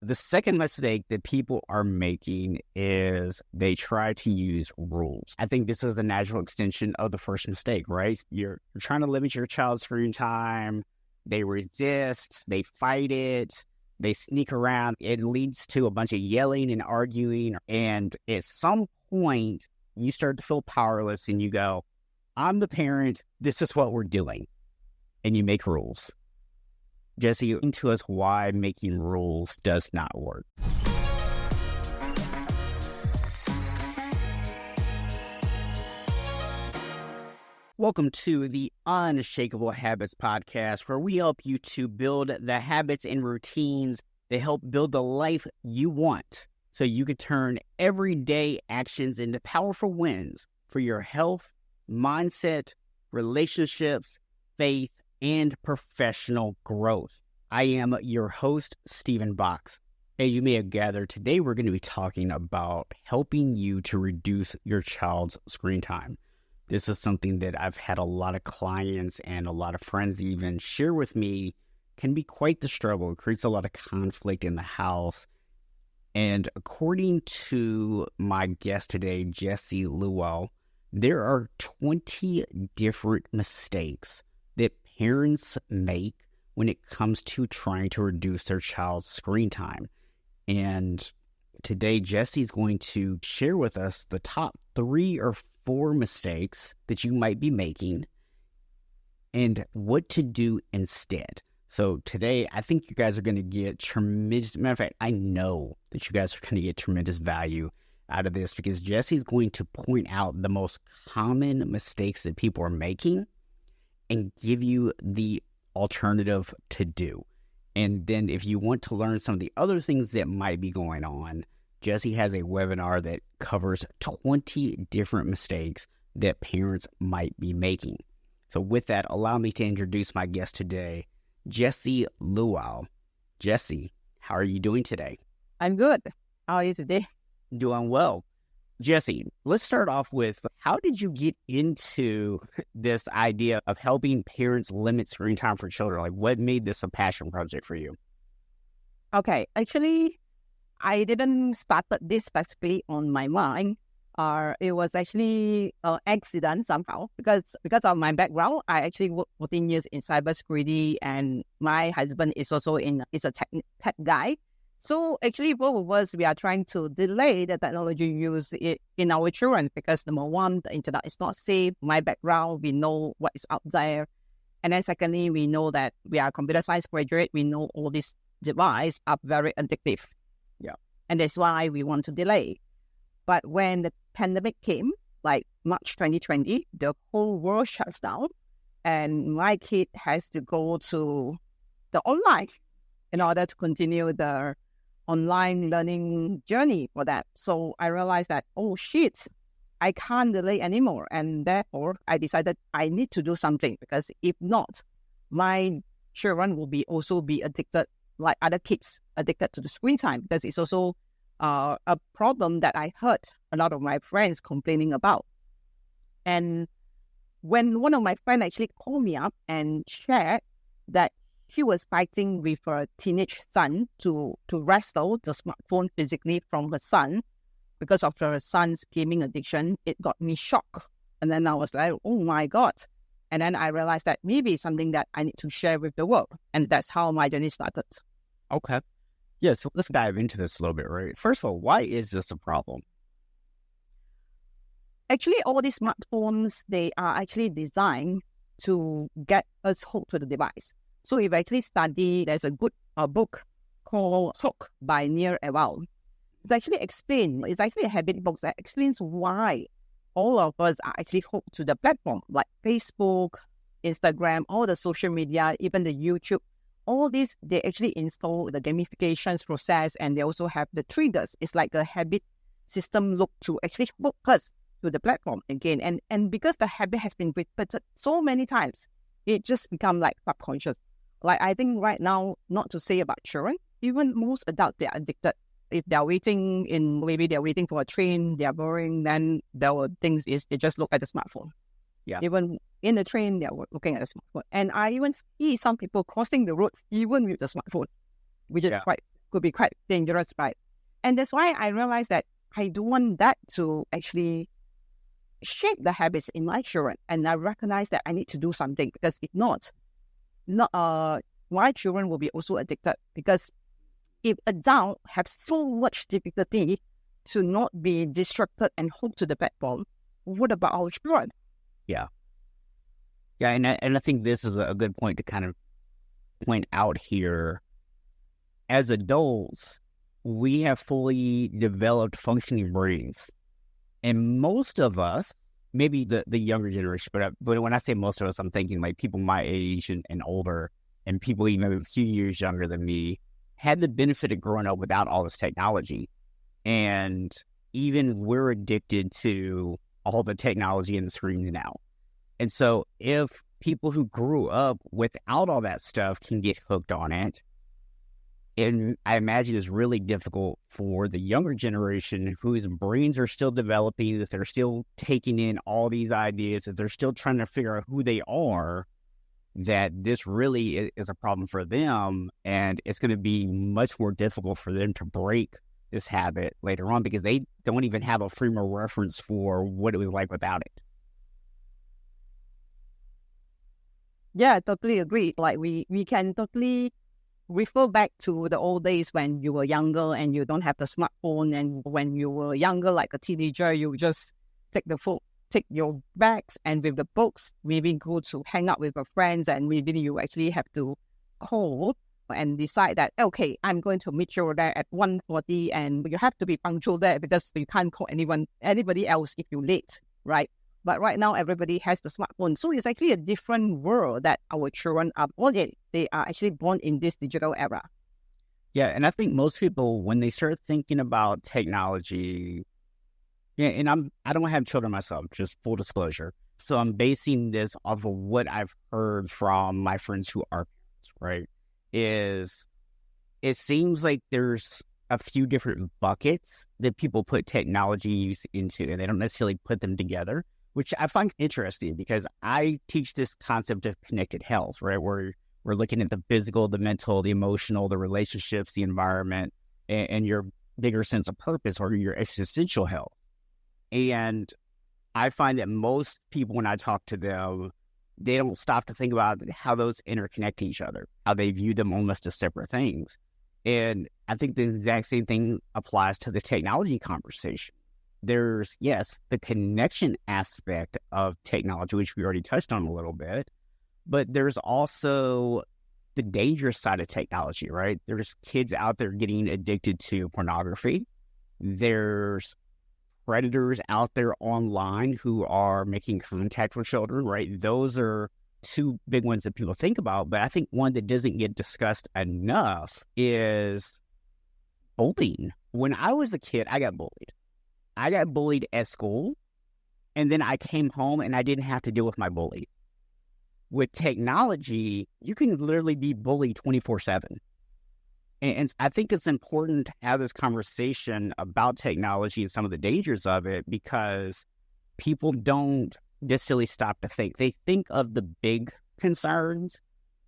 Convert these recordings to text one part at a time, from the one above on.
The second mistake that people are making is they try to use rules. I think this is a natural extension of the first mistake, right? You're trying to limit your child's screen time. They resist, they fight it, they sneak around. It leads to a bunch of yelling and arguing. And at some point, you start to feel powerless and you go, I'm the parent. This is what we're doing. And you make rules. Jessie, explain to us why making rules does not work. Welcome to the Unshakable Habits podcast, where we help you to build the habits and routines that help build the life you want so you can turn everyday actions into powerful wins for your health, mindset, relationships, faith, and professional growth. I am your host, Stephen Box. As you may have gathered, today we're going to be talking about helping you to reduce your child's screen time. This is something that I've had a lot of clients and a lot of friends even share with me can be quite the struggle. It creates a lot of conflict in the house. And according to my guest today, Jessie Liew, there are 20 different mistakes that parents make when it comes to trying to reduce their child's screen time. And today, Jessie's going to share with us the top 3 or 4 mistakes that you might be making and what to do instead. So today, I think you guys are going to get tremendous, matter of fact, I know that you guys are going to get tremendous value out of this because Jessie's going to point out the most common mistakes that people are making and give you the alternative to do. And then if you want to learn some of the other things that might be going on, Jessie has a webinar that covers 20 different mistakes that parents might be making. So with that, allow me to introduce my guest today, Jessie Liew. Jessie, how are you doing today? I'm good. How are you today? Doing well. Jessie, let's start off with, how did you get into this idea of helping parents limit screen time for children? Like, what made this a passion project for you? Okay, actually, I didn't start this specifically on my mind. It was actually an accident somehow because of my background. I actually worked 14 years in cybersecurity, and my husband is also is a tech guy. So actually, both of us, we are trying to delay the technology use in our children because number one, the internet is not safe. My background, we know what is out there. And then secondly, we know that we are computer science graduate. We know all these devices are very addictive. Yeah. And that's why we want to delay. But when the pandemic came, like March 2020, the whole world shuts down. And my kid has to go to the online in order to continue the online learning journey for that. So I realized that, oh shit, I can't delay anymore. And therefore, I decided I need to do something because if not, my children will also be addicted like other kids, addicted to the screen time. Because it's also a problem that I heard a lot of my friends complaining about. And when one of my friends actually called me up and shared that he was fighting with her teenage son to wrestle the smartphone physically from her son because of her son's gaming addiction, it got me shocked. And then I was like, oh my God. And then I realized that maybe it's something that I need to share with the world. And that's how my journey started. Okay. Yeah, so let's dive into this a little bit, right? First of all, why is this a problem? Actually, all these smartphones, they are actually designed to get us hooked to the device. So if I actually study, there's a good book called Hook by Neil Ewald. It's actually a habit book that explains why all of us are actually hooked to the platform, like Facebook, Instagram, all the social media, even the YouTube. All these, they actually install the gamifications process, and they also have the triggers. It's like a habit system look to actually hook us to the platform again. And because the habit has been repeated so many times, it just become like subconscious. Like I think right now, not to say about children, even most adults, they are addicted. If they're maybe they're waiting for a train, they're boring, then their things is they just look at the smartphone. Yeah. Even in the train, they're looking at the smartphone. And I even see some people crossing the roads even with the smartphone, which is quite could be quite dangerous, right? And that's why I realized that I don't want that to actually shape the habits in my children. And I recognize that I need to do something, because if not, my children will be also addicted. Because if adults have so much difficulty to not be distracted and hooked to the platform, what about our children? Yeah. Yeah, and I think this is a good point to kind of point out here. As adults, we have fully developed functioning brains. And most of us, maybe the younger generation, but when I say most of us, I'm thinking like people my age and older, and people even a few years younger than me, had the benefit of growing up without all this technology. And even we're addicted to all the technology and the screens now. And so if people who grew up without all that stuff can get hooked on it, and I imagine it's really difficult for the younger generation whose brains are still developing, that they're still taking in all these ideas, that they're still trying to figure out who they are, that this really is a problem for them. And it's going to be much more difficult for them to break this habit later on, because they don't even have a frame of reference for what it was like without it. Yeah, I totally agree. Like we can totally refer back to the old days when you were younger and you don't have the smartphone, and when you were younger, like a teenager, you just take your bags and with the books, maybe go to hang out with your friends, and maybe you actually have to call and decide that, okay, I'm going to meet you there at 1:40, and you have to be punctual there because you can't call anybody else if you're late, right? But right now, everybody has the smartphone. So it's actually a different world that our children are born in. They are actually born in this digital era. Yeah, and I think most people, when they start thinking about technology, yeah, and I don't have children myself, just full disclosure. So I'm basing this off of what I've heard from my friends who are parents, right? It seems like there's a few different buckets that people put technology use into, and they don't necessarily put them together, which I find interesting, because I teach this concept of connected health, right? Where we're looking at the physical, the mental, the emotional, the relationships, the environment, and your bigger sense of purpose, or your existential health. And I find that most people, when I talk to them, they don't stop to think about how those interconnect each other, how they view them almost as separate things. And I think the exact same thing applies to the technology conversation. There's, yes, the connection aspect of technology, which we already touched on a little bit, but there's also the dangerous side of technology, right? There's kids out there getting addicted to pornography. There's predators out there online who are making contact with children, right? Those are two big ones that people think about. But I think one that doesn't get discussed enough is bullying. When I was a kid, I got bullied. I got bullied at school, and then I came home and I didn't have to deal with my bully. With technology, you can literally be bullied 24/7. And I think it's important to have this conversation about technology and some of the dangers of it, because people don't necessarily stop to think. They think of the big concerns,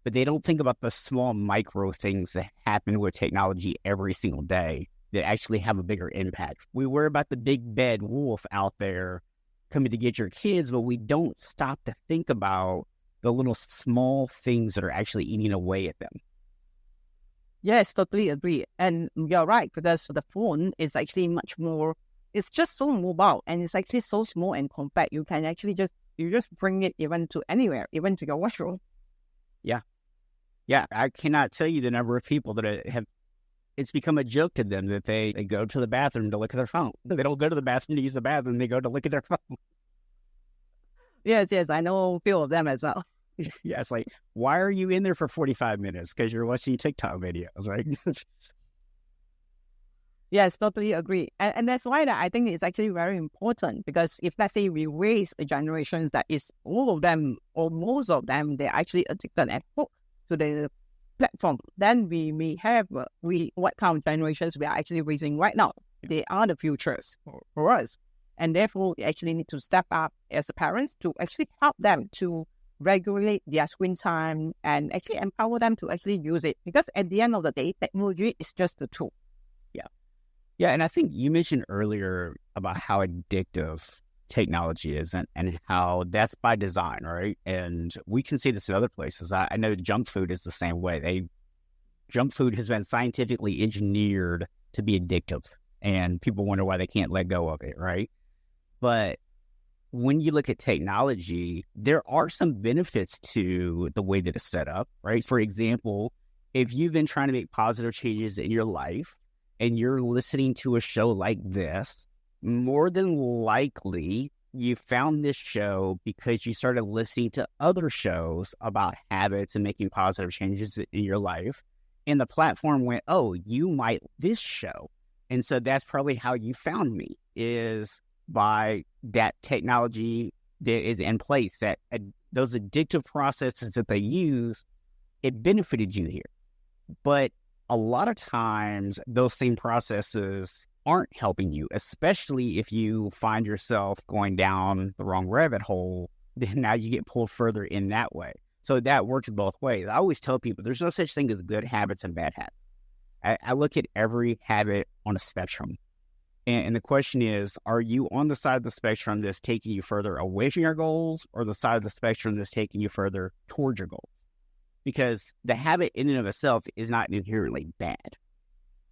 but they don't think about the small micro things that happen with technology every single day that actually have a bigger impact. We worry about the big bad wolf out there coming to get your kids, but we don't stop to think about the little small things that are actually eating away at them. Yes, totally agree. And you're right, because the phone is actually much more, it's just so mobile, and it's actually so small and compact. You can actually just bring it even to anywhere, even to your washroom. Yeah. Yeah, I cannot tell you the number of people that have, it's become a joke to them that they go to the bathroom to look at their phone. They don't go to the bathroom to use the bathroom, they go to look at their phone. Yes, I know a few of them as well. Yeah, it's like, why are you in there for 45 minutes? Because you're watching TikTok videos, right? Yes, totally agree. And that's why that I think it's actually very important, because if, let's say, we raise a generation that is all of them or most of them, they're actually addicted and hooked to the platform, then we may have what kind of generations we are actually raising right now. They are the futures for us. And therefore, we actually need to step up as parents to actually help them to regulate their screen time and actually empower them to actually use it. Because at the end of the day, technology is just a tool. Yeah. Yeah. And I think you mentioned earlier about how addictive technology is and how that's by design, right? And we can see this in other places. I know junk food is the same way. Junk food has been scientifically engineered to be addictive, and people wonder why they can't let go of it, right? But when you look at technology, there are some benefits to the way that it's set up, right? For example, if you've been trying to make positive changes in your life and you're listening to a show like this, more than likely you found this show because you started listening to other shows about habits and making positive changes in your life. And the platform went, oh, you might this show. And so that's probably how you found me, is by that technology that is in place, that those addictive processes that they use, it benefited you here. But a lot of times those same processes aren't helping you, especially if you find yourself going down the wrong rabbit hole, then now you get pulled further in that way. So that works both ways. I always tell people there's no such thing as good habits and bad habits. I look at every habit on a spectrum. And the question is, are you on the side of the spectrum that's taking you further away from your goals, or the side of the spectrum that's taking you further towards your goals? Because the habit in and of itself is not inherently bad.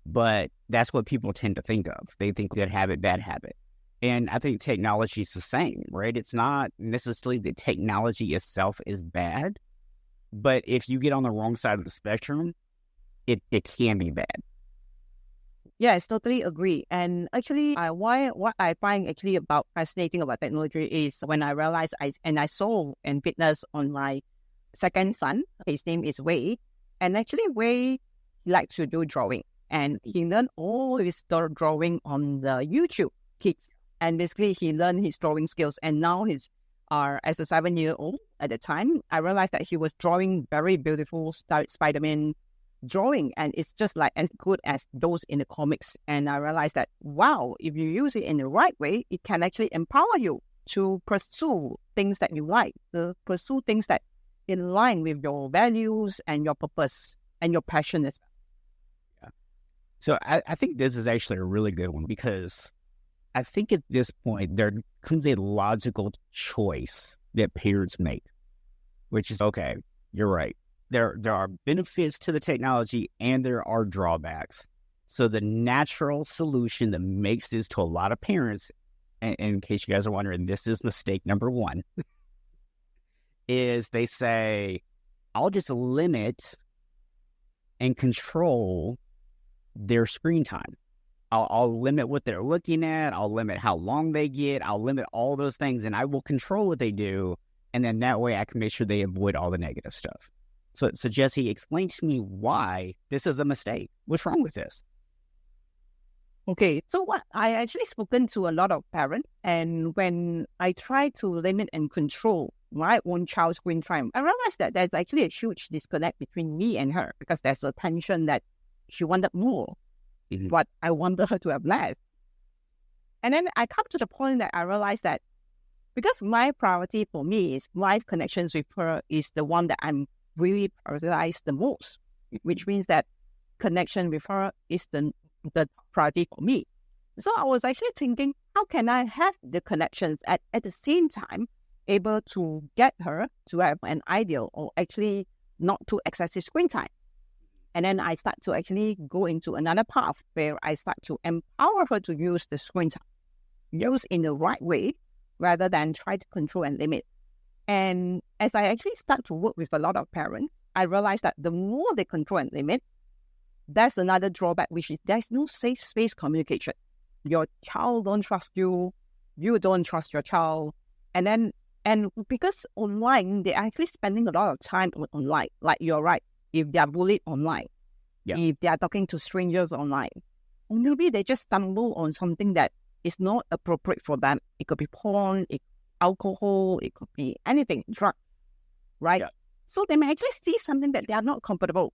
But that's what people tend to think of. They think good habit, bad habit. And I think technology is the same, right? It's not necessarily that technology itself is bad, but if you get on the wrong side of the spectrum, it can be bad. Yes, totally agree. And actually, what I find actually about fascinating about technology is when I realized I saw and witnessed on my second son, his name is Wei, and actually Wei likes to do drawing. And he learned all his drawing on the YouTube Kids. And basically, he learned his drawing skills. And now as a 7-year-old at the time, I realized that he was drawing very beautiful Spider-Man drawing. And it's just like as good as those in the comics. And I realized that, wow, if you use it in the right way, it can actually empower you to pursue things that you like, to pursue things that in line with your values and your purpose and your passion as well. So I think this is actually a really good one, because I think at this point there comes a logical choice that parents make, which is, okay, you're right. There are benefits to the technology and there are drawbacks. So the natural solution that makes this to a lot of parents, and in case you guys are wondering, this is mistake number one, is they say, I'll just limit and control their screen time. I'll limit what they're looking at. I'll limit how long they get. I'll limit all those things, and I will control what they do. And then that way I can make sure they avoid all the negative stuff. So Jessie, explain to me why this is a mistake. What's wrong with this? Okay, so what I actually spoken to a lot of parents, and when I try to limit and control my own child's screen time, I realized that there's actually a huge disconnect between me and her, because there's a tension that she wanted more, but I wanted her to have less. And then I come to the point that I realized that because my priority for me is life connections with her is the one that I'm really prioritized the most, which means that connection with her is the priority for me. So I was actually thinking, how can I have the connections at the same time able to get her to have an ideal, or actually not too excessive screen time? And then I start to actually go into another path where I start to empower her to use the screen time, use in the right way, rather than try to control and limit. And as I actually start to work with a lot of parents, I realize that the more they control and limit, that's another drawback, which is there's no safe space communication. Your child don't trust you, you don't trust your child. And because online, they're actually spending a lot of time online. Like you're right, if they're bullied online, if they're talking to strangers online, or maybe they just stumble on something that is not appropriate for them. It could be porn, alcohol, it could be anything, drugs, right? Yeah. So they may actually see something that they are not comfortable.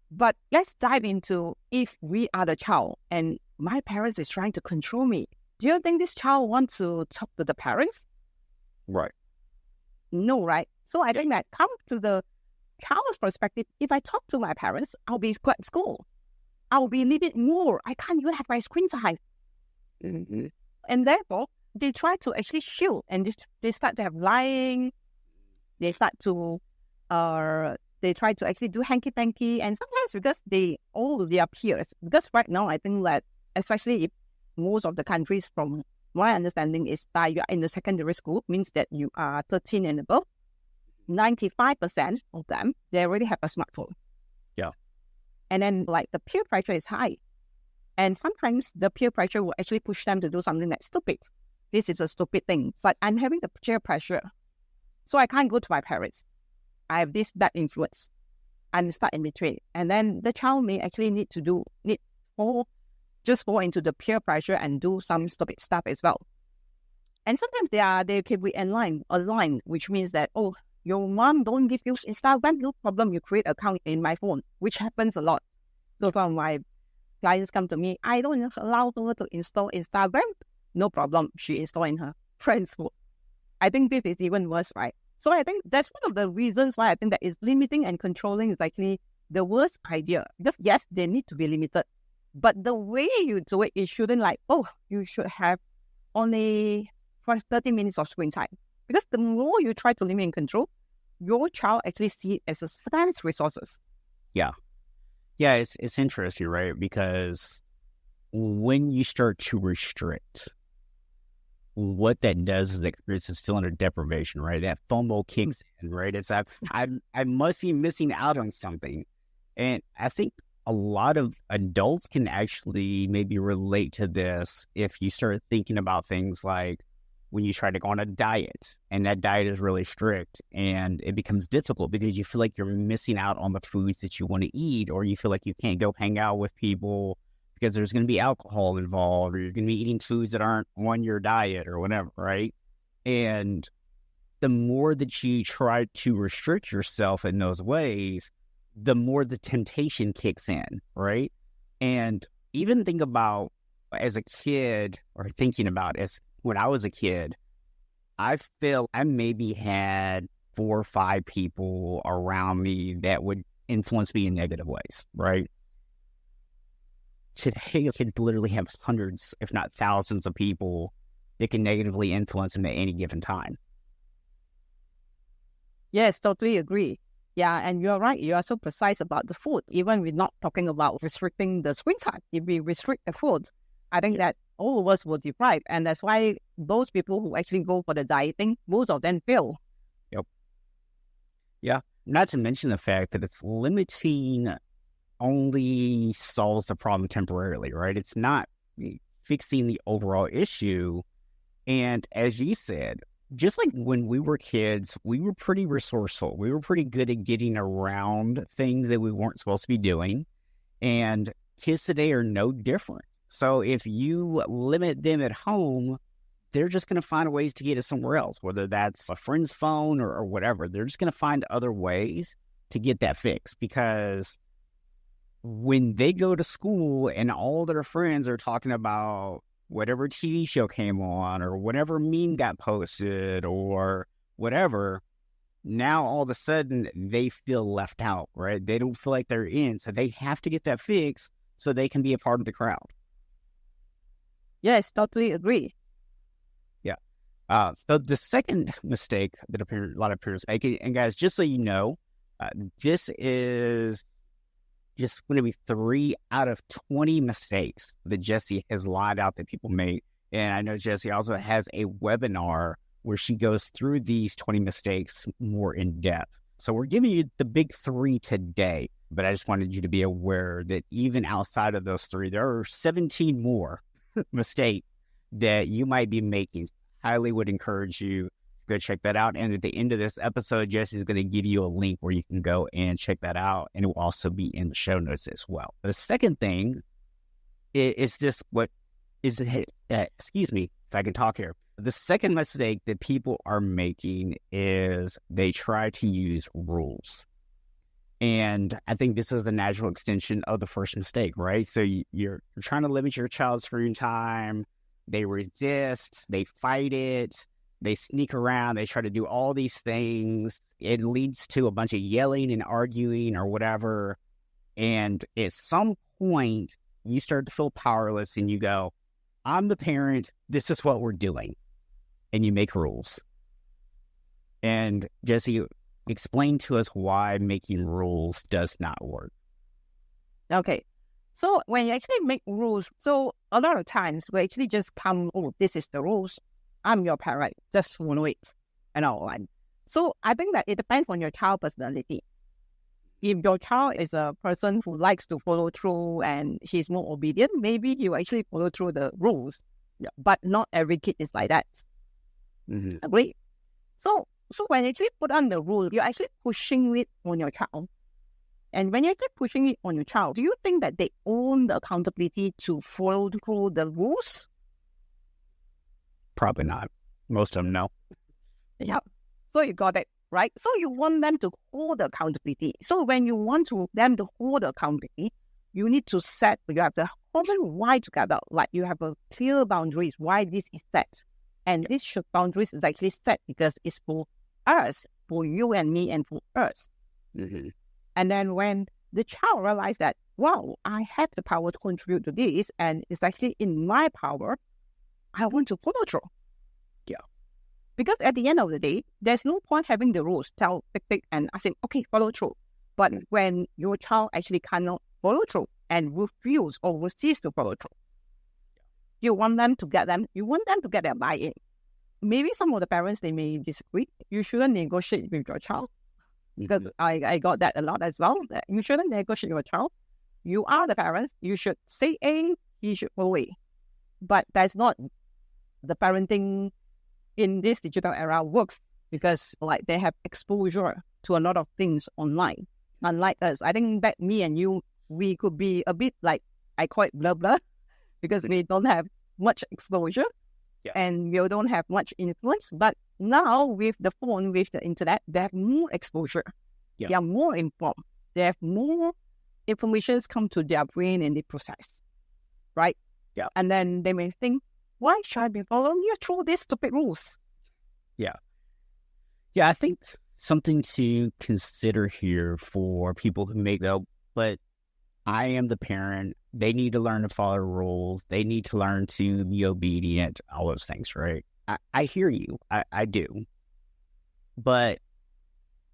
But let's dive into, if we are the child and my parents is trying to control me, do you think this child wants to talk to the parents? Right. No, right? So I think that come to the child's perspective, if I talk to my parents, I'll be at school. I'll be a little bit more. I can't even have my screen time. Mm-hmm. And therefore, they try to actually shield, and they start to have lying. They start to, they try to actually do hanky-panky, and sometimes because all of their peers, because right now I think that, especially if most of the countries, from my understanding, is that you are in the secondary school, means that you are 13 and above, 95% of them, they already have a smartphone. Yeah. And then like the peer pressure is high. And sometimes the peer pressure will actually push them to do something that's stupid. This is a stupid thing, but I'm having the peer pressure. So I can't go to my parents. I have this bad influence and start in between. And then the child may actually need to fall into the peer pressure and do some stupid stuff as well. And sometimes they can be aligned, which means that, oh, your mom don't give you Instagram, no problem, you create an account in my phone, which happens a lot. So from my clients come to me, I don't allow her to install Instagram, no problem, she install in her friend's phone. I think this is even worse, right? So I think that's one of the reasons why I think that is limiting and controlling is actually the worst idea. Because yes, they need to be limited, but the way you do it, it shouldn't like, oh, you should have only for 30 minutes of screen time. Because the more you try to limit and control, your child actually see it as a scarce resources. Yeah. Yeah, it's interesting, right? Because when you start to restrict, what that does is it creates this feeling of deprivation, right? That FOMO kicks in, right? It's I must be missing out on something. And I think a lot of adults can actually maybe relate to this if you start thinking about things like when you try to go on a diet and that diet is really strict and it becomes difficult because you feel like you're missing out on the foods that you want to eat, or you feel like you can't go hang out with people because there's going to be alcohol involved, or you're going to be eating foods that aren't on your diet or whatever, right? And the more that you try to restrict yourself in those ways, the more the temptation kicks in, right? And even think about as a kid, or thinking about as when I was a kid, I feel I maybe had 4 or 5 people around me that would influence me in negative ways, right? Today, kids literally have hundreds, if not thousands of people that can negatively influence them at any given time. Yes, totally agree. Yeah, and you're right. You are so precise about the food. Even we're not talking about restricting the screen time. If we restrict the food, I think that all of us will deprive. And that's why those people who actually go for the dieting, most of them fail. Yep. Yeah. Not to mention the fact that it's limiting only solves the problem temporarily, right? It's not fixing the overall issue. And as you said, just like when we were kids, we were pretty resourceful. We were pretty good at getting around things that we weren't supposed to be doing. And kids today are no different. So if you limit them at home, they're just going to find ways to get it somewhere else, whether that's a friend's phone or whatever. They're just going to find other ways to get that fixed, because when they go to school and all their friends are talking about whatever TV show came on or whatever meme got posted or whatever, now all of a sudden they feel left out, right? They don't feel like they're in. So they have to get that fixed so they can be a part of the crowd. Yes, totally agree. Yeah. So the second mistake that a lot of parents make, and guys, just so you know, this is just going to be 3 out of 20 mistakes that Jessie has lined out that people make. And I know Jessie also has a webinar where she goes through these 20 mistakes more in depth. So we're giving you the big 3 today, but I just wanted you to be aware that even outside of those 3, there are 17 more mistakes that you might be making. Highly would encourage you to go check that out. And at the end of this episode, Jessie is going to give you a link where you can go and check that out. And it will also be in the show notes as well. The second thing is this, excuse me, if I can talk here. The second mistake that people are making is they try to use rules. And I think this is a natural extension of the first mistake, right? So you're trying to limit your child's screen time. They resist, they fight it, They sneak around. They try to do all these things. It leads to a bunch of yelling and arguing or whatever. And at some point, you start to feel powerless and you go, I'm the parent. This is what we're doing. And you make rules. And Jessie, explain to us why making rules does not work. Okay. So when you actually make rules, so a lot of times we actually just come, oh, this is the rules. I'm your parent. Just follow it. And all right. So I think that it depends on your child personality. If your child is a person who likes to follow through and he's more obedient, maybe you actually follow through the rules. Yeah. But not every kid is like that. Mm-hmm. Agree? So when you actually put on the rule, you're actually pushing it on your child. And when you're actually pushing it on your child, do you think that they own the accountability to follow through the rules? Probably not. Most of them, no. Yeah. So you got it, right? So you want them to hold the accountability. So when you want them to hold the accountability, you need to you have to hold them why together. Like you have a clear boundaries why this is set. And this boundaries is actually set because it's for us, for you and me and for us. Mm-hmm. And then when the child realizes that, wow, I have the power to contribute to this and it's actually in my power, I want to follow through. Yeah. Because at the end of the day, there's no point having the rules, tell, tick, and I say, okay, follow through. But when your child actually cannot follow through and refuse or resist to follow through, you want them to get their buy-in. Maybe some of the parents, they may disagree. You shouldn't negotiate with your child. Because I got that a lot as well. That you shouldn't negotiate with your child. You are the parents. You should say A, he should follow A. But that's not the parenting in this digital era works because like they have exposure to a lot of things online. Unlike us, I think that me and you, we could be a bit like, I call it blah blah, because we don't have much exposure and we don't have much influence. But now with the phone, with the internet, they have more exposure. They are more informed. They have more information come to their brain and they process, right? Yeah. And then they may think, why should I be following you through these stupid rules? Yeah. Yeah, I think something to consider here for people who make but I am the parent. They need to learn to follow rules. They need to learn to be obedient, all those things, right? I hear you. I do. But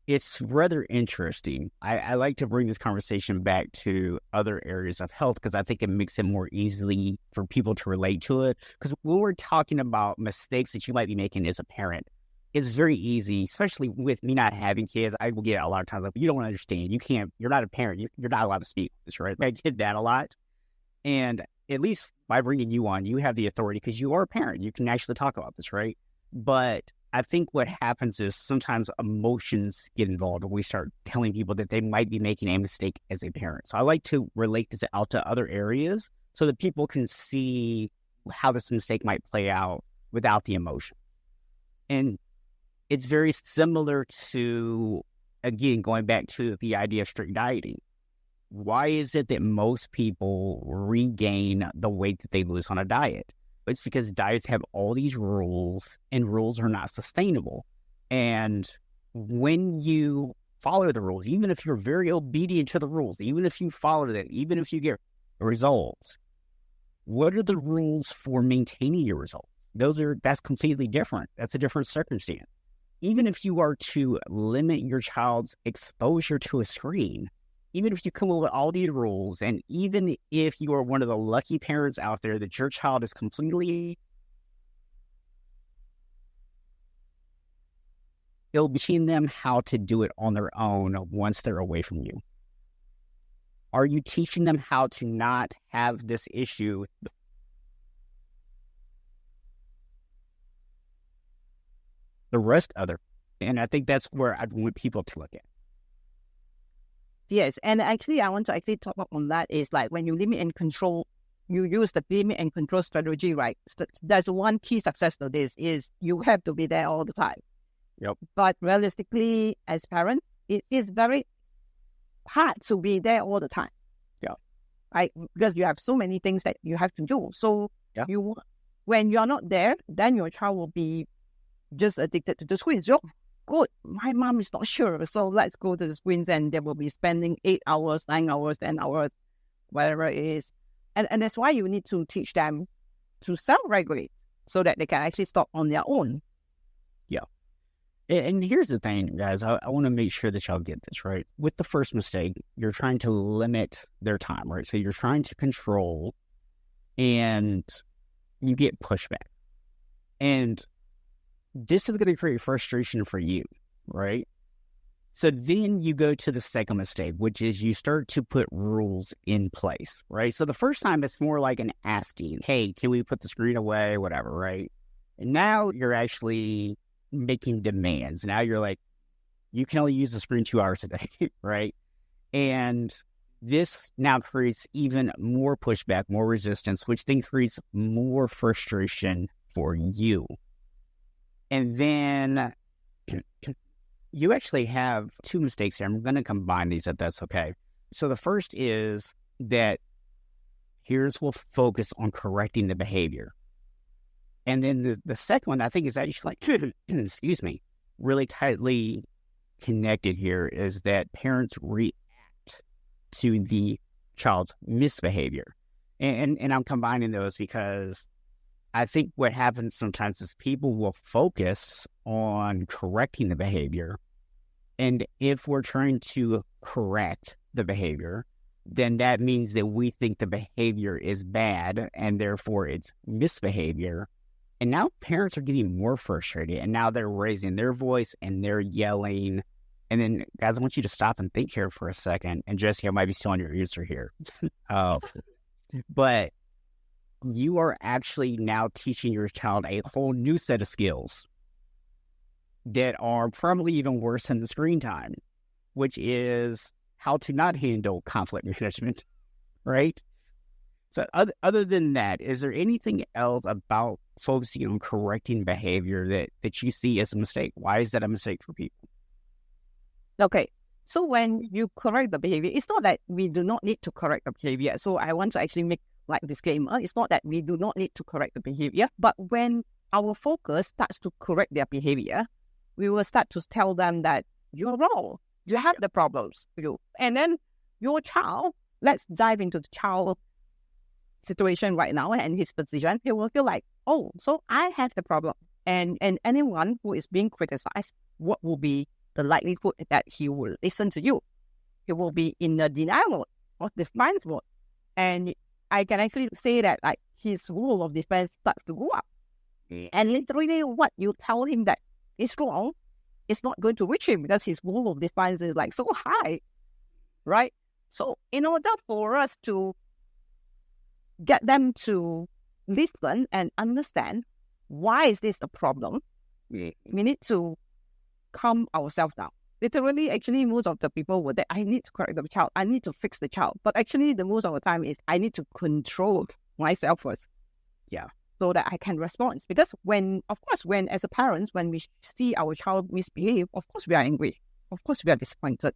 it's rather interesting. I like to bring this conversation back to other areas of health because I think it makes it more easily for people to relate to it. Because when we're talking about mistakes that you might be making as a parent, it's very easy, especially with me not having kids. I will get a lot of times like, you don't understand. You're not a parent. You're not allowed to speak this, right? I get that a lot. And at least by bringing you on, you have the authority because you are a parent. You can actually talk about this, right? But I think what happens is sometimes emotions get involved when we start telling people that they might be making a mistake as a parent. So I like to relate this out to other areas so that people can see how this mistake might play out without the emotion. And it's very similar to, again, going back to the idea of strict dieting. Why is it that most people regain the weight that they lose on a diet? It's because diets have all these rules, and rules are not sustainable. And when you follow the rules, even if you're very obedient to the rules, even if you follow them, even if you get results, what are the rules for maintaining your results? That's completely different. That's a different circumstance. Even if you are to limit your child's exposure to a screen, even if you come up with all these rules, and even if you are one of the lucky parents out there that your child is completely, it'll be teaching them how to do it on their own once they're away from you. Are you teaching them how to not have this issue? The rest other. And I think that's where I want people to look at. Yes, and actually, I want to actually talk up on that is like when you limit and control, you use the limit and control strategy, right? So there's one key success to this is you have to be there all the time. Yep. But realistically, as parents, it is very hard to be there all the time. Yeah. Right? Because you have so many things that you have to do. So when you're not there, then your child will be just addicted to the screens. So good, my mom is not sure, so let's go to the screens, and they will be spending 8 hours, 9 hours, 10 hours, whatever it is. And that's why you need to teach them to self-regulate so that they can actually stop on their own. Yeah. And here's the thing, guys. I want to make sure that y'all get this, right? With the first mistake, you're trying to limit their time, right? So you're trying to control, and you get pushback. And this is going to create frustration for you, right? So then you go to the second mistake, which is you start to put rules in place, right? So the first time it's more like an asking, hey, can we put the screen away, whatever, right? And now you're actually making demands. Now you're like, you can only use the screen 2 hours a day, right? And this now creates even more pushback, more resistance, which then creates more frustration for you. And then you actually have 2 mistakes here. I'm going to combine these if that's okay. So the first is that peers will focus on correcting the behavior. And then the second one, I think, is actually, excuse me, really tightly connected here, is that parents react to the child's misbehavior. And I'm combining those because I think what happens sometimes is people will focus on correcting the behavior. And if we're trying to correct the behavior, then that means that we think the behavior is bad and therefore it's misbehavior. And now parents are getting more frustrated, and now they're raising their voice and they're yelling. And then, guys, I want you to stop and think here for a second. And Jessie, I might be still on your answer here. But you are actually now teaching your child a whole new set of skills that are probably even worse than the screen time, which is how to not handle conflict management, right? So other than that, is there anything else about focusing on correcting behavior that you see as a mistake? Why is that a mistake for people? Okay. So when you correct the behavior, it's not that we do not need to correct the behavior. So I want to actually make like a disclaimer. It's not that we do not need to correct the behavior, but when our focus starts to correct their behavior, we will start to tell them that you're wrong. You have the problems. And then your child, let's dive into the child situation right now and his position. He will feel like, oh, so I have the problem. And anyone who is being criticized, what will be the likelihood that he will listen to you? He will be in the denial mode or defiance mode. And I can actually say that like his rule of defense starts to go up. And literally what you tell him that is wrong, it's not going to reach him because his rule of defense is like so high, right? So in order for us to get them to listen and understand why is this a problem, we need to calm ourselves down. Literally, actually, most of the people were that I need to correct the child, I need to fix the child. But actually, the most of the time is I need to control myself first. Yeah. So that I can respond. Because when as a parent, when we see our child misbehave, of course we are angry. Of course we are disappointed.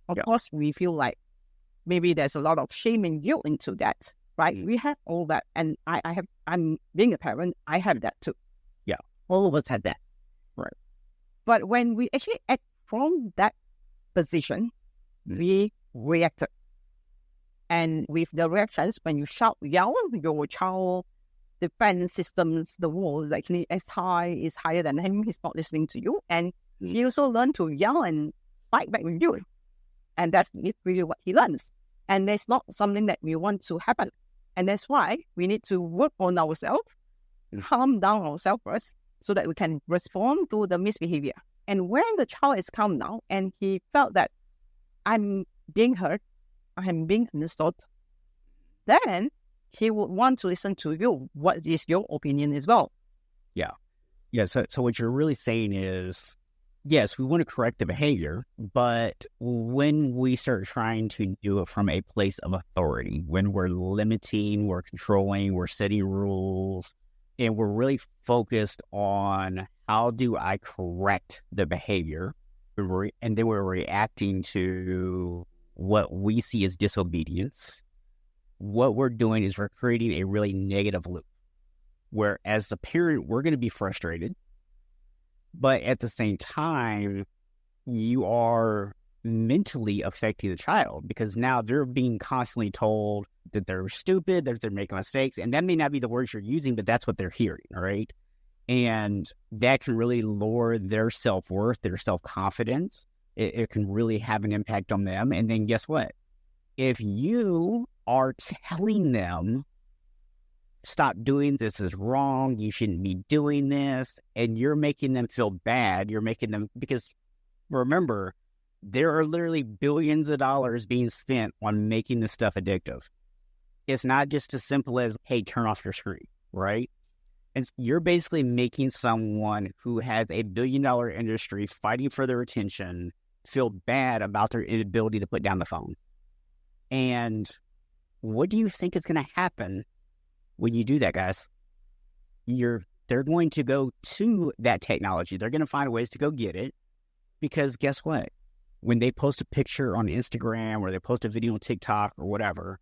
Of course we feel like maybe there's a lot of shame and guilt into that, right? We have all that. And I'm being a parent, I have that too. Yeah. All of us have that. Right. But when we actually act from that position, we reacted. And with the reactions, when you shout, yell, your child defense systems, the wall is actually is higher than him. He's not listening to you. And he also learn to yell and fight back with you. And that's really what he learns. And that's not something that we want to happen. And that's why we need to work on ourselves, calm down ourselves first, so that we can respond to the misbehavior. And when the child is calm down and he felt that I'm being heard, I'm being understood, then he would want to listen to you. What is your opinion as well? Yeah. Yeah. So what you're really saying is, yes, we want to correct the behavior, but when we start trying to do it from a place of authority, when we're limiting, we're controlling, we're setting rules, and we're really focused on how do I correct the behavior, and then we're reacting to what we see as disobedience, what we're doing is we're creating a really negative loop where as the parent, we're going to be frustrated. But at the same time, you are mentally affecting the child because now they're being constantly told that they're stupid, that they're making mistakes. And that may not be the words you're using, but that's what they're hearing, right? And that can really lower their self-worth, their self-confidence. It can really have an impact on them. And then guess what? If you are telling them, stop doing this is wrong, you shouldn't be doing this, and you're making them feel bad, you're making them, because remember, there are literally billions of dollars being spent on making this stuff addictive. It's not just as simple as, hey, turn off your screen, right? And you're basically making someone who has a billion-dollar industry fighting for their attention feel bad about their inability to put down the phone. And what do you think is going to happen when you do that, guys? They're going to go to that technology. They're going to find ways to go get it because guess what? When they post a picture on Instagram or they post a video on TikTok or whatever,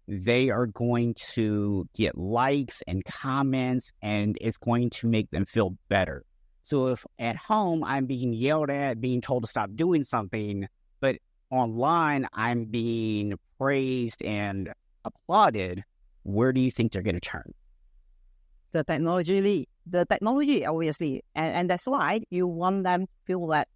they are going to get likes and comments, and it's going to make them feel better. So if at home I'm being yelled at, being told to stop doing something, but online I'm being praised and applauded, where do you think they're going to turn? The technology, obviously. And that's why you want them to feel that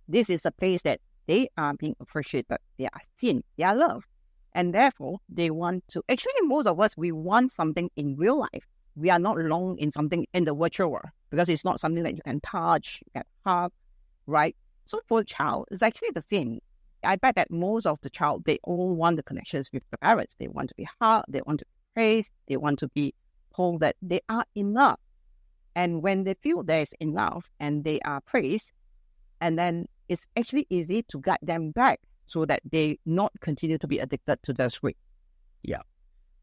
this is a place that they are being appreciated, they are seen, they are loved. And therefore, they want to, actually most of us, we want something in real life. We are not long in something in the virtual world because it's not something that you can touch, you can hug, right? So for the child, it's actually the same. I bet that most of the child, they all want the connections with the parents. They want to be hugged, they want to be praised, they want to be told that they are enough. And when they feel there is enough and they are praised, and then it's actually easy to guide them back so that they not continue to be addicted to the screen. Yeah.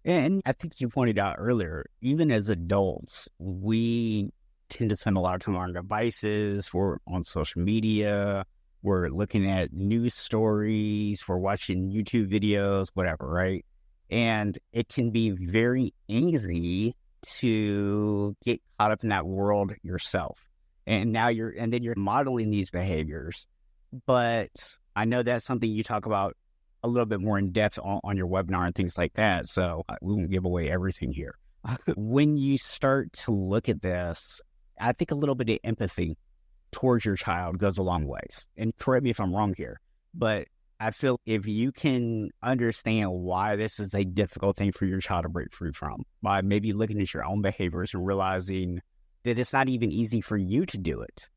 And I think you pointed out earlier, even as adults, we tend to spend a lot of time on our devices, we're on social media, we're looking at news stories, we're watching YouTube videos, whatever, right? And it can be very easy to get caught up in that world yourself. And now then you're modeling these behaviors. But I know that's something you talk about a little bit more in depth on your webinar and things like that. So we won't give away everything here. When you start to look at this, I think a little bit of empathy towards your child goes a long ways. And correct me if I'm wrong here, but I feel if you can understand why this is a difficult thing for your child to break free from, by maybe looking at your own behaviors and realizing that it's not even easy for you to do it.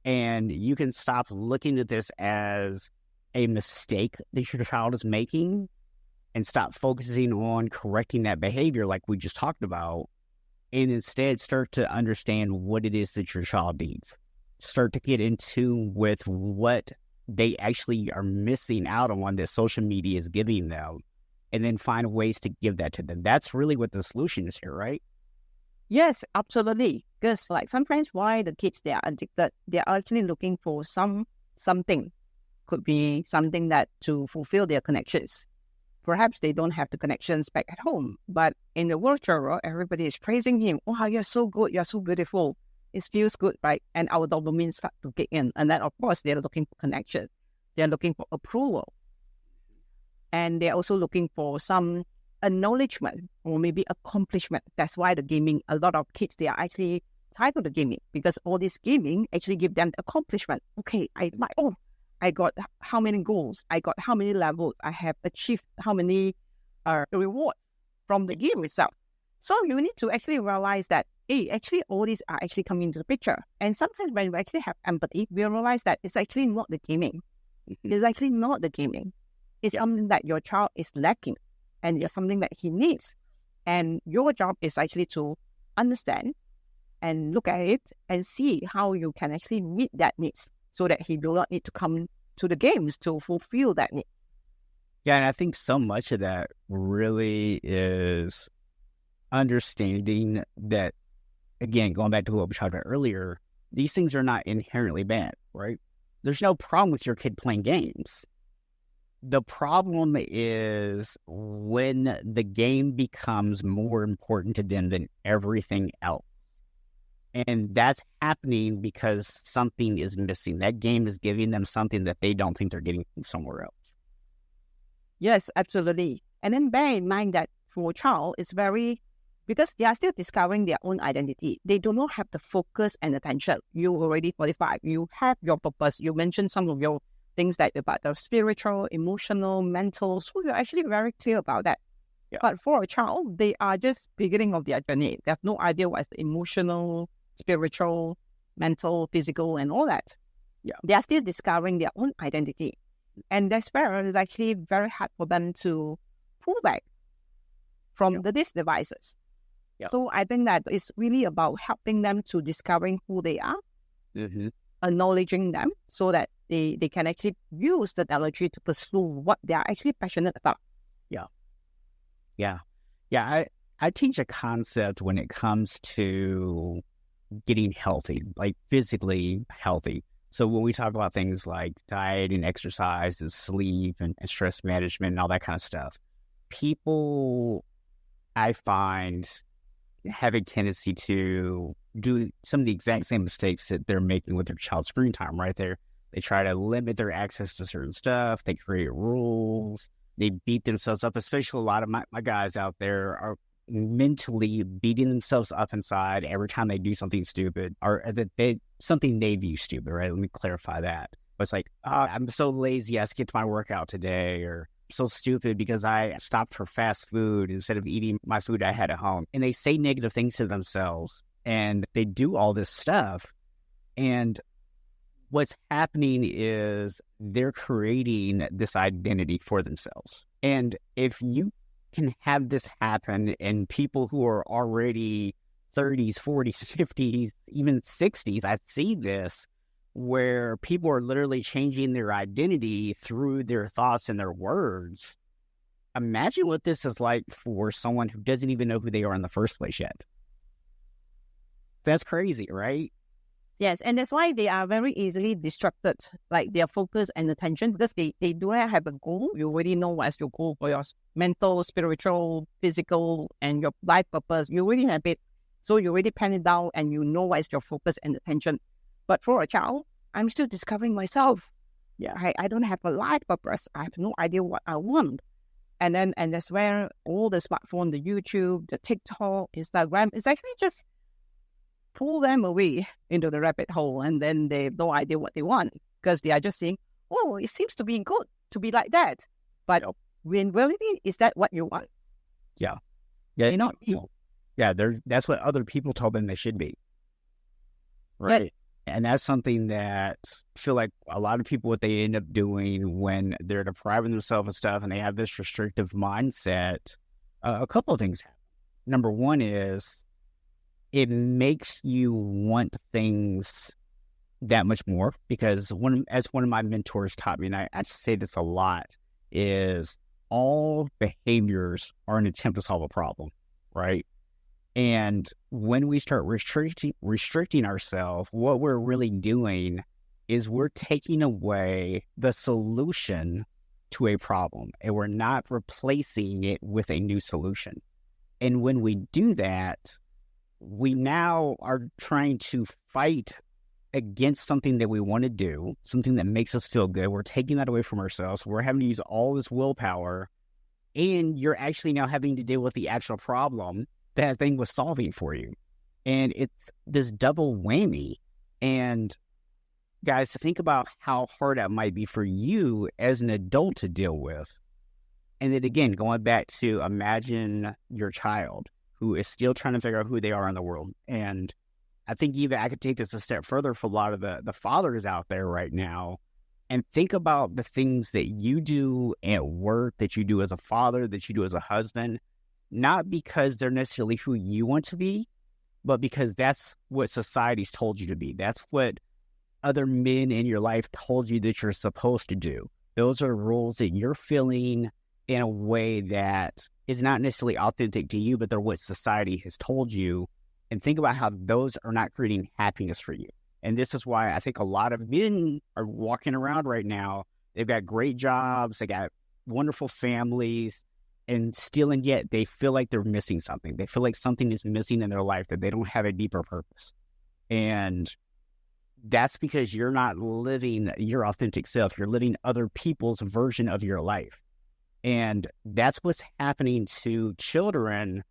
And you can stop looking at this as a mistake that your child is making and stop focusing on correcting that behavior like we just talked about, and instead start to understand what it is that your child needs. Start to get in tune with what they actually are missing out on that social media is giving them, and then find ways to give that to them. That's really what the solution is here, right? Yes, absolutely. Because like sometimes why the kids, they are addicted, they are actually looking for something. Could be something that to fulfill their connections. Perhaps they don't have the connections back at home, but in the virtual world, everybody is praising him. Wow, you're so good, you're so beautiful. It feels good, right? And our dopamine start to kick in. And then, of course, they're looking for connection. They're looking for approval. And they're also looking for some acknowledgement or maybe accomplishment. That's why the gaming, a lot of kids, they are actually tied to the gaming because all this gaming actually give them accomplishment. Okay, I got how many goals, I got how many levels, I have achieved how many rewards from the game itself. So you need to actually realize that, hey, actually all these are actually coming into the picture. And sometimes when we actually have empathy, we realize that it's actually not the gaming. It's actually not the gaming. It's something that your child is lacking and it's something that he needs. And your job is actually to understand and look at it and see how you can actually meet that needs so that he do not need to come to the games to fulfill that need. Yeah, and I think so much of that really is understanding that, again, going back to what we talked about earlier, these things are not inherently bad, right? There's no problem with your kid playing games. The problem is when the game becomes more important to them than everything else. And that's happening because something is missing. That game is giving them something that they don't think they're getting from somewhere else. Yes, absolutely. And then bear in mind that for a child, it's because they are still discovering their own identity. They do not have the focus and attention. You already 45. You have your purpose. You mentioned some of your things that about the spiritual, emotional, mental. So you're actually very clear about that. Yeah. But for a child, they are just beginning of their journey. They have no idea what's the emotional, spiritual, mental, physical, and all that. Yeah. They are still discovering their own identity. And that's where it's actually very hard for them to pull back from these devices. Yeah. So I think that it's really about helping them to discovering who they are, acknowledging them so that they can actually use the technology to pursue what they are actually passionate about. I teach a concept when it comes to getting healthy, like physically healthy. So when we talk about things like diet and exercise and sleep and stress management and all that kind of stuff, people, I find, have a tendency to do some of the exact same mistakes that they're making with their child's screen time, right? They try to limit their access to certain stuff. They create rules. They beat themselves up, especially a lot of my guys out there are mentally beating themselves up inside every time they do something stupid or that something they view stupid, right? Let me clarify that. But it's like, I'm so lazy, I skipped my workout today, or so stupid because I stopped for fast food instead of eating my food I had at home. And they say negative things to themselves and they do all this stuff. And what's happening is they're creating this identity for themselves. And if you can have this happen in people who are already 30s, 40s, 50s, even 60s, I see this where people are literally changing their identity through their thoughts and their words. Imagine what this is like for someone who doesn't even know who they are in the first place yet. That's crazy, right? Yes, and that's why they are very easily distracted, like their focus and attention, because they do not have a goal. You already know what's your goal for your mental, spiritual, physical, and your life purpose. You already have it. So you already pen it down and you know what is your focus and attention. But for a child, I'm still discovering myself. Yeah, I don't have a life purpose. I have no idea what I want. And that's where all the smartphone, the YouTube, the TikTok, Instagram, is actually just pull them away into the rabbit hole, and then they have no idea what they want because they are just saying, oh, it seems to be good to be like that. But in reality, is that what you want? Yeah. You're not. Yeah, that's what other people told them they should be. Right. Yeah. And that's something that I feel like a lot of people, what they end up doing when they're depriving themselves of stuff and they have this restrictive mindset, a couple of things happen. Number one is it makes you want things that much more because as one of my mentors taught me, and I say this a lot, is all behaviors are an attempt to solve a problem, right? And when we start restricting ourselves, what we're really doing is we're taking away the solution to a problem, and we're not replacing it with a new solution. And when we do that, we now are trying to fight against something that we want to do, something that makes us feel good. We're taking that away from ourselves. We're having to use all this willpower, and you're actually now having to deal with the actual problem that thing was solving for you. And it's this double whammy. And guys, think about how hard that might be for you as an adult to deal with. And then again, going back to imagine your child who is still trying to figure out who they are in the world. And I think even I could take this a step further for a lot of the fathers out there right now, and think about the things that you do at work, that you do as a father, that you do as a husband, not because they're necessarily who you want to be, but because that's what society's told you to be. That's what other men in your life told you that you're supposed to do. Those are rules that you're feeling in a way that is not necessarily authentic to you, but they're what society has told you. And think about how those are not creating happiness for you. And this is why I think a lot of men are walking around right now. They've got great jobs, they got wonderful families, and still and yet they feel like they're missing something. They feel like something is missing in their life, that they don't have a deeper purpose. And that's because you're not living your authentic self. You're living other people's version of your life. And that's what's happening to children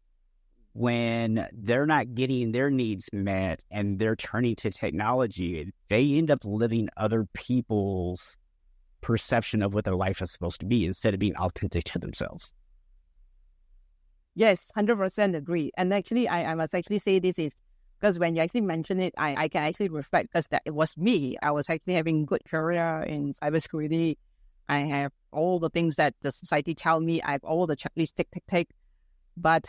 when they're not getting their needs met and they're turning to technology. They end up living other people's perception of what their life is supposed to be instead of being authentic to themselves. Yes, 100% agree. And actually, I must actually say this is because when you actually mention it, I can actually reflect because that it was me. I was actually having good career in cybersecurity. I have all the things that the society tell me. I have all the checklists, tick. But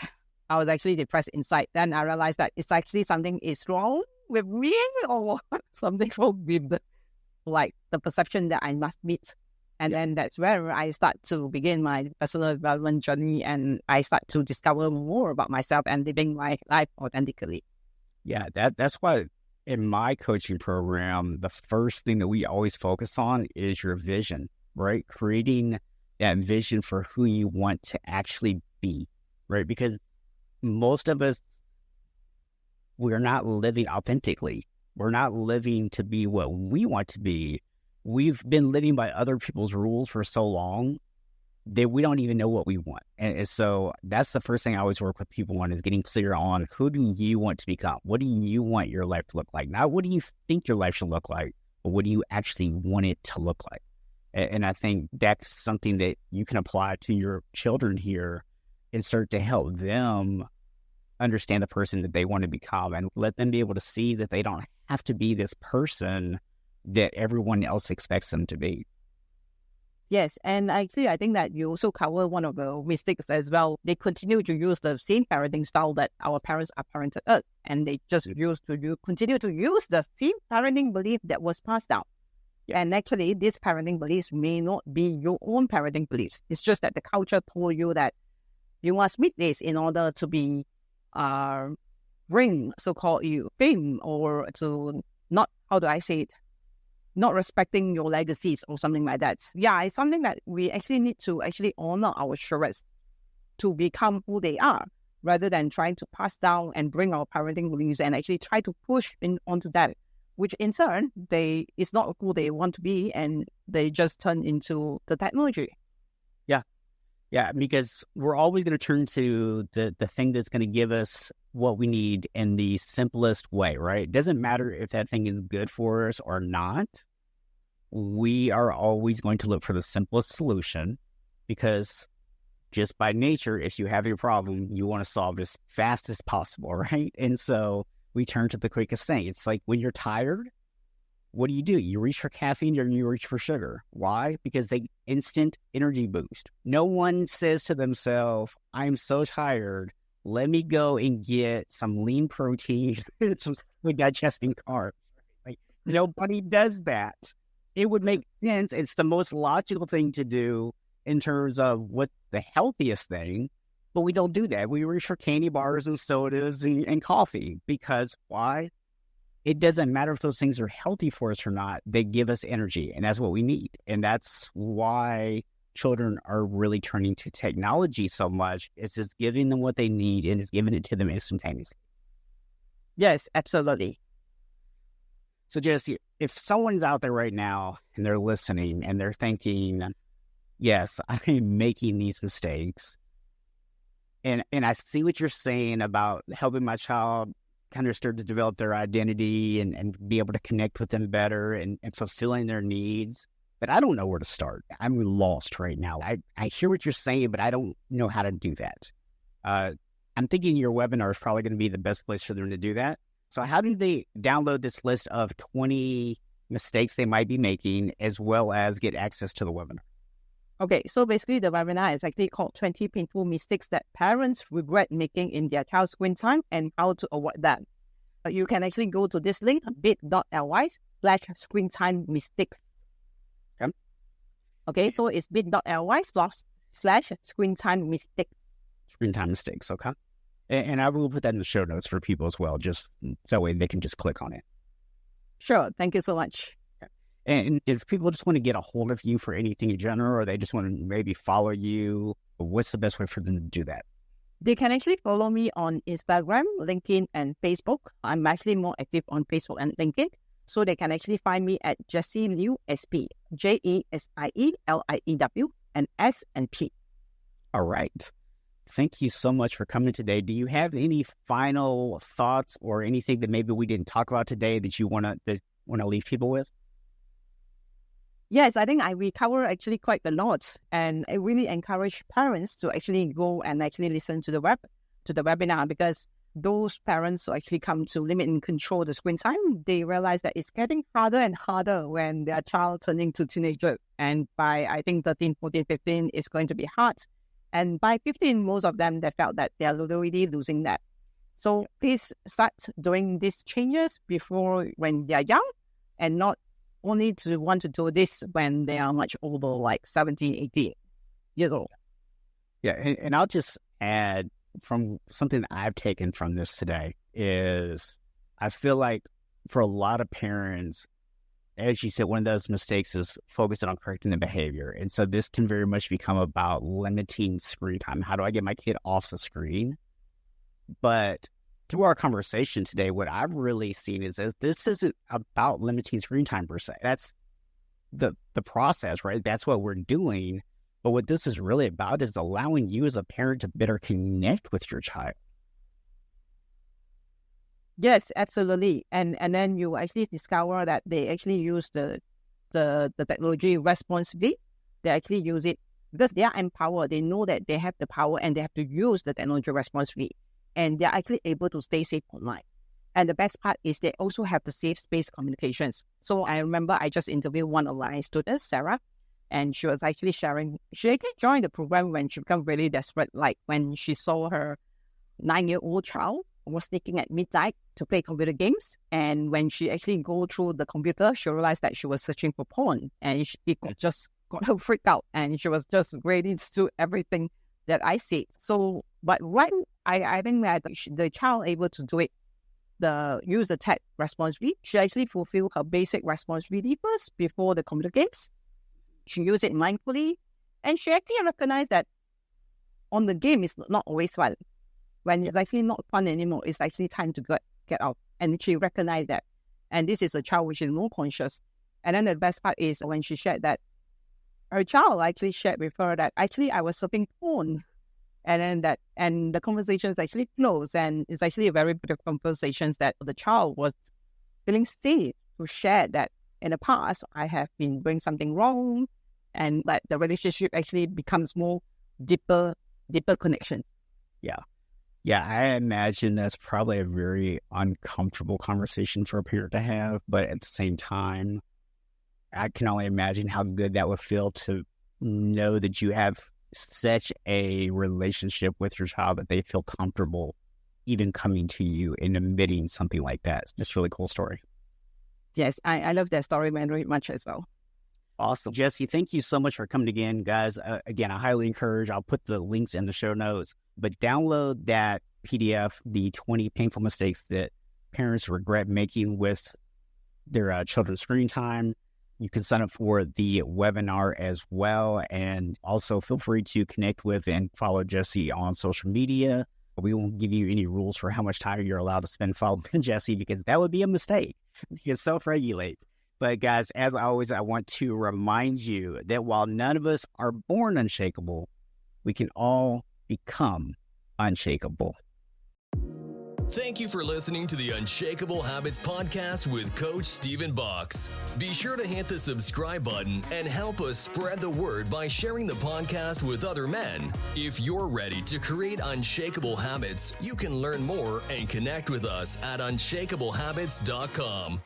I was actually depressed inside. Then I realized that it's actually something is wrong with me or something wrong with the perception that I must meet. And then that's where I start to begin my personal development journey and I start to discover more about myself and living my life authentically. Yeah, that's why in my coaching program, the first thing that we always focus on is your vision, right? Creating that vision for who you want to actually be, right? Because most of us, we're not living authentically. We're not living to be what we want to be. We've been living by other people's rules for so long that we don't even know what we want. And so that's the first thing I always work with people on is getting clear on who do you want to become? What do you want your life to look like? Not what do you think your life should look like, but what do you actually want it to look like? And I think that's something that you can apply to your children here and start to help them understand the person that they want to become and let them be able to see that they don't have to be this person that everyone else expects them to be. Yes, and actually, I think that you also cover one of the mistakes as well. They continue to use the same parenting style that our parents are parented us, and they just continue to use the same parenting belief that was passed down. Yeah. And actually, these parenting beliefs may not be your own parenting beliefs. It's just that the culture told you that you must meet this in order to be bring so-called you fame or to not, how do I say it? Not respecting your legacies or something like that. Yeah, it's something that we actually need to actually honor our children to become who they are, rather than trying to pass down and bring our parenting beliefs and actually try to push onto that, which in turn, it's not who they want to be and they just turn into the technology. Yeah, because we're always going to turn to the thing that's going to give us what we need in the simplest way, right? It doesn't matter if that thing is good for us or not. We are always going to look for the simplest solution because just by nature, if you have your problem, you want to solve it as fast as possible, right? And so we turn to the quickest thing. It's like when you're tired, what do? You reach for caffeine or you reach for sugar. Why? Because they instant energy boost. No one says to themselves, I'm so tired. Let me go and get some lean protein, some digesting carbs. Like, nobody does that. It would make sense. It's the most logical thing to do in terms of what's the healthiest thing, but we don't do that. We reach for candy bars and sodas and coffee because why? It doesn't matter if those things are healthy for us or not. They give us energy, and that's what we need. And that's why children are really turning to technology so much. It's just giving them what they need, and it's giving it to them instantaneously. Yes, absolutely. So, Jessie, if someone's out there right now and they're listening and they're thinking, yes, I'm making these mistakes, and I see what you're saying about helping my child kind of start to develop their identity and be able to connect with them better and fulfilling their needs. But I don't know where to start. I'm lost right now. I hear what you're saying, but I don't know how to do that. I'm thinking your webinar is probably going to be the best place for them to do that. So how do they download this list of 20 mistakes they might be making as well as get access to the webinar? Okay, so basically the webinar is actually called 20 Painful Mistakes That Parents Regret Making in Their Child's Screen Time and How to Avoid Them. You can actually go to this link, bit.ly/screentime-mistakes. Okay, so it's bit.ly/screentime-mistakes. Screen time mistakes, okay. And I will put that in the show notes for people as well, just that way they can just click on it. Sure, thank you so much. And if people just want to get a hold of you for anything in general, or they just want to maybe follow you, what's the best way for them to do that? They can actually follow me on Instagram, LinkedIn, and Facebook. I'm actually more active on Facebook and LinkedIn. So they can actually find me at Jessie Liew, SP, JESIELIEW, and S and P. All right. Thank you so much for coming today. Do you have any final thoughts or anything that maybe we didn't talk about today that you want to leave people with? Yes, I think I recover actually quite a lot, and I really encourage parents to actually go and actually listen to the webinar, because those parents who actually come to limit and control the screen time, they realize that it's getting harder and harder when their child turning to teenager. And by, I think, 13, 14, 15, it's going to be hard. And by 15, most of them, they felt that they're literally losing that. So please start doing these changes before when they're young, and not only to want to do this when they are much older, like 17, 18 years old. Yeah, and I'll just add from something that I've taken from this today is I feel like for a lot of parents, as you said, one of those mistakes is focusing on correcting the behavior. And so this can very much become about limiting screen time. How do I get my kid off the screen? But through our conversation today, what I've really seen is that this isn't about limiting screen time per se. That's the process, right? That's what we're doing. But what this is really about is allowing you as a parent to better connect with your child. Yes, absolutely. And then you actually discover that they actually use the technology responsibly. They actually use it because they are empowered. They know that they have the power and they have to use the technology responsibly. And they're actually able to stay safe online. And the best part is they also have the safe space communications. So I remember I just interviewed one of my students, Sarah, and she was actually sharing, she actually joined the program when she became really desperate, like when she saw her 9-year-old child was sneaking at midnight to play computer games. And when she actually go through the computer, she realized that she was searching for porn, and it just got her freaked out, and she was just ready to do everything that I said. So, but when I think that the child able to do it, use the tech responsibly, she actually fulfilled her basic responsibility first before the computer games. She used it mindfully, and she actually recognized that on the game is not always fun. When it's actually not fun anymore, it's actually time to get out. And she recognized that. And this is a child which is more conscious. And then the best part is when she shared that her child actually shared with her that actually I was surfing porn. And then the conversations actually closed, and it's actually a very beautiful conversations that the child was feeling safe to share that in the past I have been doing something wrong, and that the relationship actually becomes more deeper connection. Yeah, I imagine that's probably a very uncomfortable conversation for a parent to have, but at the same time, I can only imagine how good that would feel to know that you have such a relationship with your child that they feel comfortable even coming to you and admitting something like that. It's just a really cool story. Yes, I love that story very much as well. Awesome. Jessie, thank you so much for coming again. Guys, again, I highly encourage, I'll put the links in the show notes, but download that PDF, the 20 painful mistakes that parents regret making with their children's screen time. You can sign up for the webinar as well. And also feel free to connect with and follow Jessie on social media. We won't give you any rules for how much time you're allowed to spend following Jessie, because that would be a mistake. You can self-regulate. But guys, as always, I want to remind you that while none of us are born unshakable, we can all become unshakable. Thank you for listening to the Unshakable Habits podcast with Coach Stephen Box. Be sure to hit the subscribe button and help us spread the word by sharing the podcast with other men. If you're ready to create unshakable habits, you can learn more and connect with us at unshakablehabits.com.